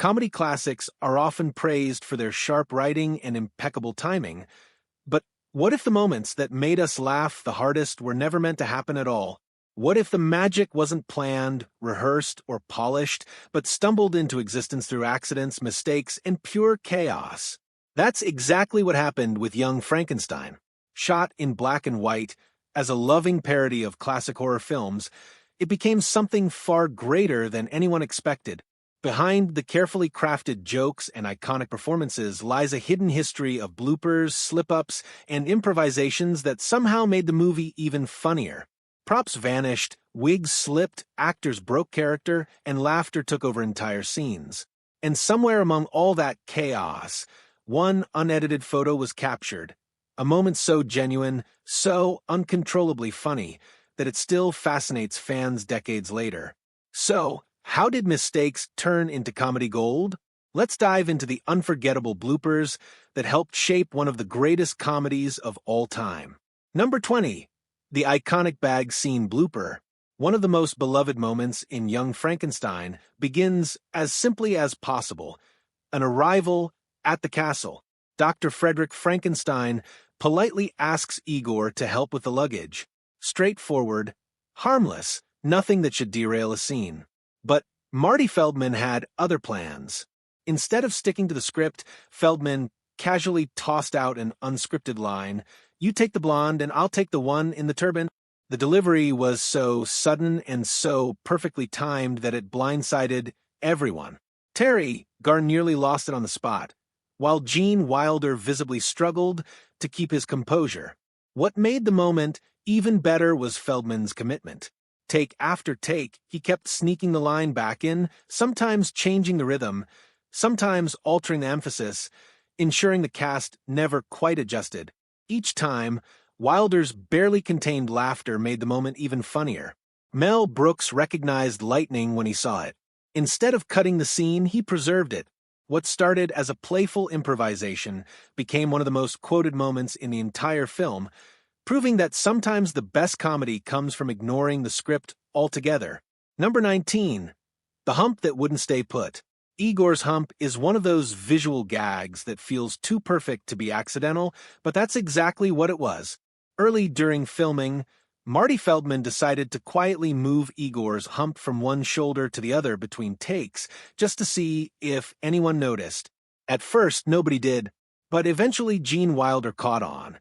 Comedy classics are often praised for their sharp writing and impeccable timing, but what if the moments that made us laugh the hardest were never meant to happen at all? What if the magic wasn't planned, rehearsed, or polished, but stumbled into existence through accidents, mistakes, and pure chaos? That's exactly what happened with Young Frankenstein. Shot in black and white, as a loving parody of classic horror films, it became something far greater than anyone expected. Behind the carefully crafted jokes and iconic performances lies a hidden history of bloopers, slip-ups, and improvisations that somehow made the movie even funnier. Props vanished, wigs slipped, actors broke character, and laughter took over entire scenes. And somewhere among all that chaos, one unedited photo was captured. A moment so genuine, so uncontrollably funny, that it still fascinates fans decades later. So, how did mistakes turn into comedy gold? Let's dive into the unforgettable bloopers that helped shape one of the greatest comedies of all time. Number 20. The iconic bag scene blooper. One of the most beloved moments in Young Frankenstein begins as simply as possible. An arrival at the castle. Dr. Frederick Frankenstein politely asks Igor to help with the luggage. Straightforward, harmless, nothing that should derail a scene. But Marty Feldman had other plans. Instead of sticking to the script, Feldman casually tossed out an unscripted line, "You take the blonde and I'll take the one in the turban." The delivery was so sudden and so perfectly timed that it blindsided everyone. Terry Garr nearly lost it on the spot, while Gene Wilder visibly struggled to keep his composure. What made the moment even better was Feldman's commitment. Take after take, he kept sneaking the line back in, sometimes changing the rhythm, sometimes altering the emphasis, ensuring the cast never quite adjusted. Each time, Wilder's barely contained laughter made the moment even funnier. Mel Brooks recognized lightning when he saw it. Instead of cutting the scene, he preserved it. What started as a playful improvisation became one of the most quoted moments in the entire film, proving that sometimes the best comedy comes from ignoring the script altogether. Number 19. The hump that wouldn't stay put. Igor's hump is one of those visual gags that feels too perfect to be accidental, but that's exactly what it was. Early during filming, Marty Feldman decided to quietly move Igor's hump from one shoulder to the other between takes, just to see if anyone noticed. At first, nobody did, but eventually Gene Wilder caught on.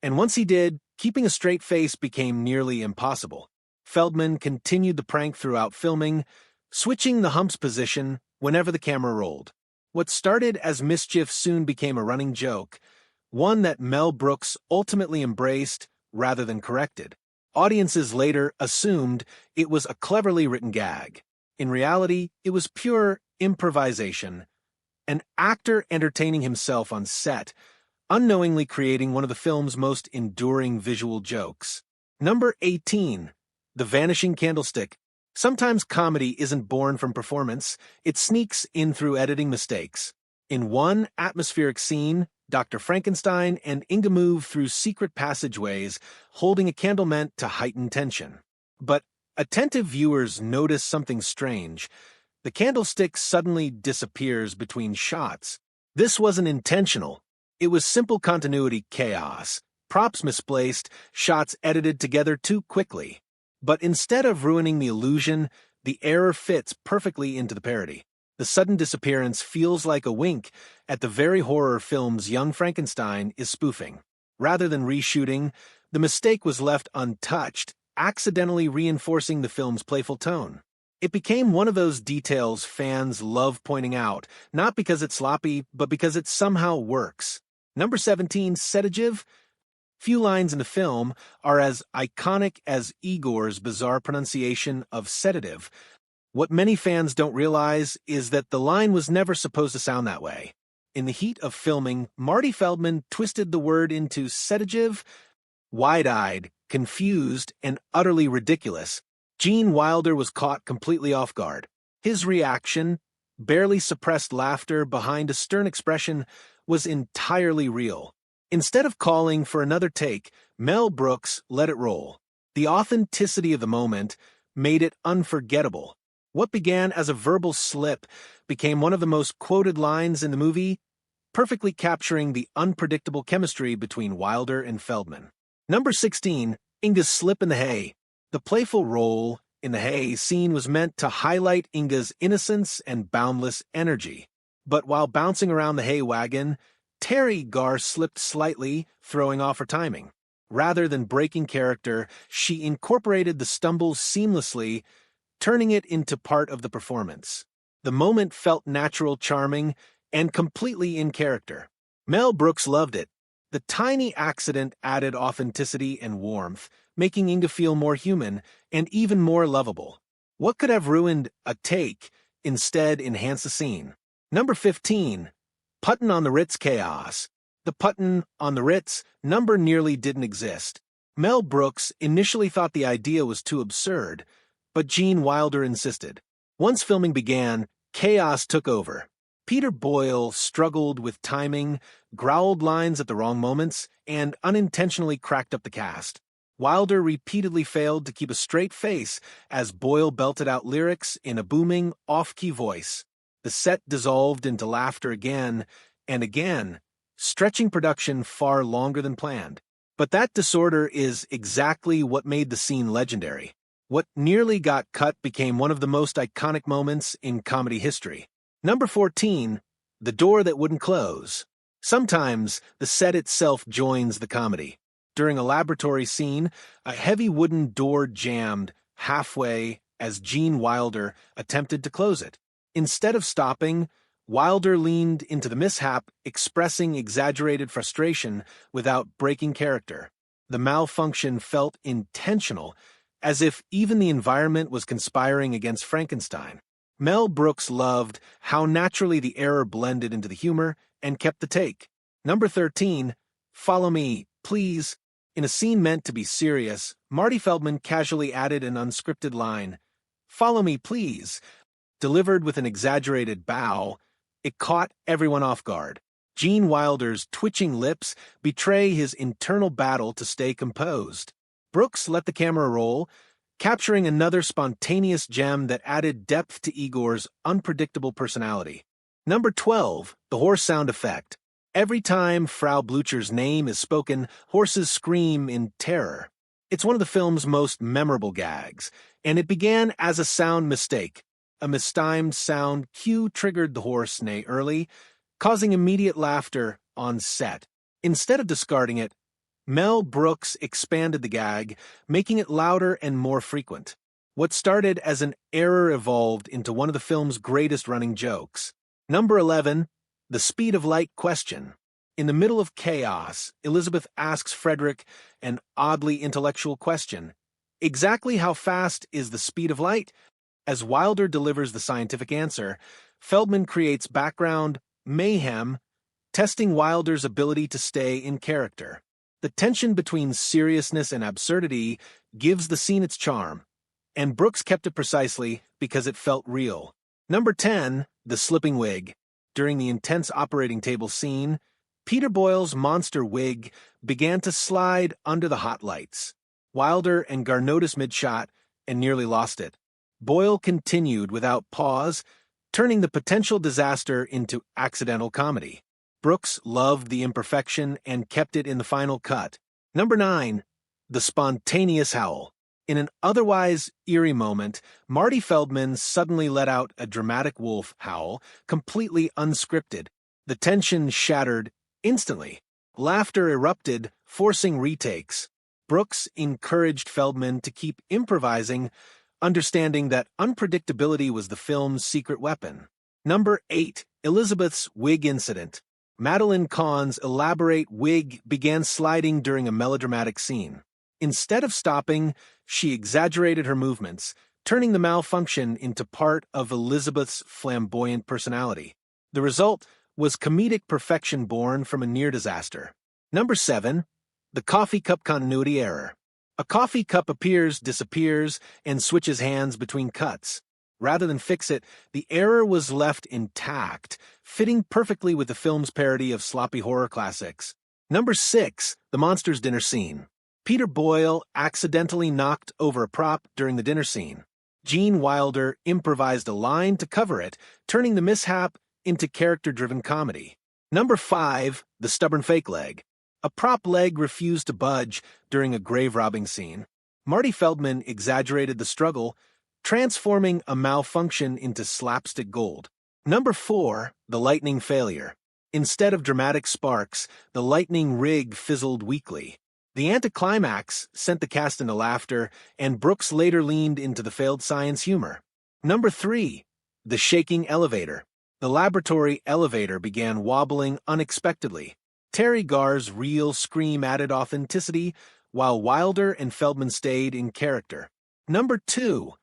And once he did, keeping a straight face became nearly impossible. Feldman continued the prank throughout filming, switching the hump's position whenever the camera rolled. What started as mischief soon became a running joke, one that Mel Brooks ultimately embraced rather than corrected. Audiences later assumed it was a cleverly written gag. In reality, it was pure improvisation, an actor entertaining himself on set, unknowingly creating one of the film's most enduring visual jokes. Number 18. The vanishing candlestick. Sometimes comedy isn't born from performance, it sneaks in through editing mistakes. In one atmospheric scene, Dr. Frankenstein and Inga move through secret passageways, holding a candle meant to heighten tension. But attentive viewers notice something strange. The candlestick suddenly disappears between shots. This wasn't intentional. It was simple continuity chaos. Props misplaced, shots edited together too quickly. But instead of ruining the illusion, the error fits perfectly into the parody. The sudden disappearance feels like a wink at the very horror films Young Frankenstein is spoofing. Rather than reshooting, the mistake was left untouched, accidentally reinforcing the film's playful tone. It became one of those details fans love pointing out, not because it's sloppy, but because it somehow works. Number 17, sedative. Few lines in the film are as iconic as Igor's bizarre pronunciation of sedative. What many fans don't realize is that the line was never supposed to sound that way. In the heat of filming, Marty Feldman twisted the word into sedative. Wide-eyed, confused, and utterly ridiculous, Gene Wilder was caught completely off guard. His reaction, barely suppressed laughter behind a stern expression, was entirely real. Instead of calling for another take, Mel Brooks let it roll. The authenticity of the moment made it unforgettable. What began as a verbal slip became one of the most quoted lines in the movie, perfectly capturing the unpredictable chemistry between Wilder and Feldman. Number 16, Inga's slip in the hay. The playful roll in the hay scene was meant to highlight Inga's innocence and boundless energy. But while bouncing around the hay wagon, Terry Garr slipped slightly, throwing off her timing. Rather than breaking character, she incorporated the stumble seamlessly, turning it into part of the performance. The moment felt natural, charming, and completely in character. Mel Brooks loved it. The tiny accident added authenticity and warmth, making Inga feel more human and even more lovable. What could have ruined a take instead enhanced the scene? Number 15, Puttin on the Ritz chaos. The Puttin on the Ritz number nearly didn't exist. Mel Brooks initially thought the idea was too absurd, but Gene Wilder insisted. Once filming began, chaos took over. Peter Boyle struggled with timing, growled lines at the wrong moments, and unintentionally cracked up the cast. Wilder repeatedly failed to keep a straight face as Boyle belted out lyrics in a booming, off-key voice. The set dissolved into laughter again and again, stretching production far longer than planned. But that disorder is exactly what made the scene legendary. What nearly got cut became one of the most iconic moments in comedy history. Number 14, the door that wouldn't close. Sometimes the set itself joins the comedy. During a laboratory scene, a heavy wooden door jammed halfway as Gene Wilder attempted to close it. Instead of stopping, Wilder leaned into the mishap, expressing exaggerated frustration without breaking character. The malfunction felt intentional, as if even the environment was conspiring against Frankenstein. Mel Brooks loved how naturally the error blended into the humor and kept the take. Number 13, Follow Me, Please. In a scene meant to be serious, Marty Feldman casually added an unscripted line, Follow me, please. Delivered with an exaggerated bow, it caught everyone off guard. Gene Wilder's twitching lips betray his internal battle to stay composed. Brooks let the camera roll, capturing another spontaneous gem that added depth to Igor's unpredictable personality. Number 12, the horse sound effect. Every time Frau Blücher's name is spoken, horses scream in terror. It's one of the film's most memorable gags, and it began as a sound mistake. A mistimed sound cue triggered the horse neigh early, causing immediate laughter on set. Instead of discarding it, Mel Brooks expanded the gag, making it louder and more frequent. What started as an error evolved into one of the film's greatest running jokes. Number 11, the speed of light question. In the middle of chaos, Elizabeth asks Frederick an oddly intellectual question. Exactly how fast is the speed of light? As Wilder delivers the scientific answer, Feldman creates background mayhem, testing Wilder's ability to stay in character. The tension between seriousness and absurdity gives the scene its charm, and Brooks kept it precisely because it felt real. Number 10, the slipping wig. During the intense operating table scene, Peter Boyle's monster wig began to slide under the hot lights. Wilder and Garr noticed mid-shot and nearly lost it. Boyle continued without pause, turning the potential disaster into accidental comedy. Brooks loved the imperfection and kept it in the final cut. Number 9, the spontaneous howl. In an otherwise eerie moment, Marty Feldman suddenly let out a dramatic wolf howl, completely unscripted. The tension shattered instantly. Laughter erupted, forcing retakes. Brooks encouraged Feldman to keep improvising, understanding that unpredictability was the film's secret weapon. Number 8, Elizabeth's wig incident. Madeline Kahn's elaborate wig began sliding during a melodramatic scene. Instead of stopping, she exaggerated her movements, turning the malfunction into part of Elizabeth's flamboyant personality. The result was comedic perfection born from a near disaster. Number 7, the coffee cup continuity error. A coffee cup appears, disappears, and switches hands between cuts. Rather than fix it, the error was left intact, fitting perfectly with the film's parody of sloppy horror classics. Number 6, the monster's dinner scene. Peter Boyle accidentally knocked over a prop during the dinner scene. Gene Wilder improvised a line to cover it, turning the mishap into character-driven comedy. Number 5, the stubborn fake leg. A prop leg refused to budge during a grave-robbing scene. Marty Feldman exaggerated the struggle, transforming a malfunction into slapstick gold. Number 4, the lightning failure. Instead of dramatic sparks, the lightning rig fizzled weakly. The anticlimax sent the cast into laughter, and Brooks later leaned into the failed science humor. Number 3, the shaking elevator. The laboratory elevator began wobbling unexpectedly. Terry Garr's real scream added authenticity, while Wilder and Feldman stayed in character. Number 2,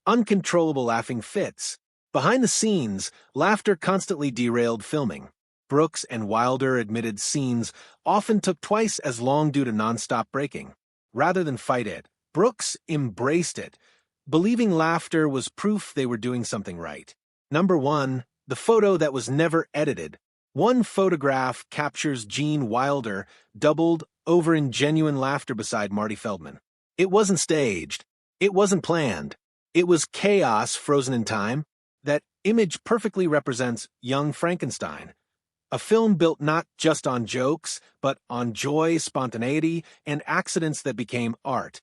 uncontrollable laughing fits. Behind the scenes, laughter constantly derailed filming. Brooks and Wilder admitted scenes often took twice as long due to nonstop breaking. Rather than fight it, Brooks embraced it, believing laughter was proof they were doing something right. Number 1, the photo that was never edited. One photograph captures Gene Wilder doubled over in genuine laughter beside Marty Feldman. It wasn't staged. It wasn't planned. It was chaos frozen in time. That image perfectly represents Young Frankenstein, a film built not just on jokes, but on joy, spontaneity, and accidents that became art.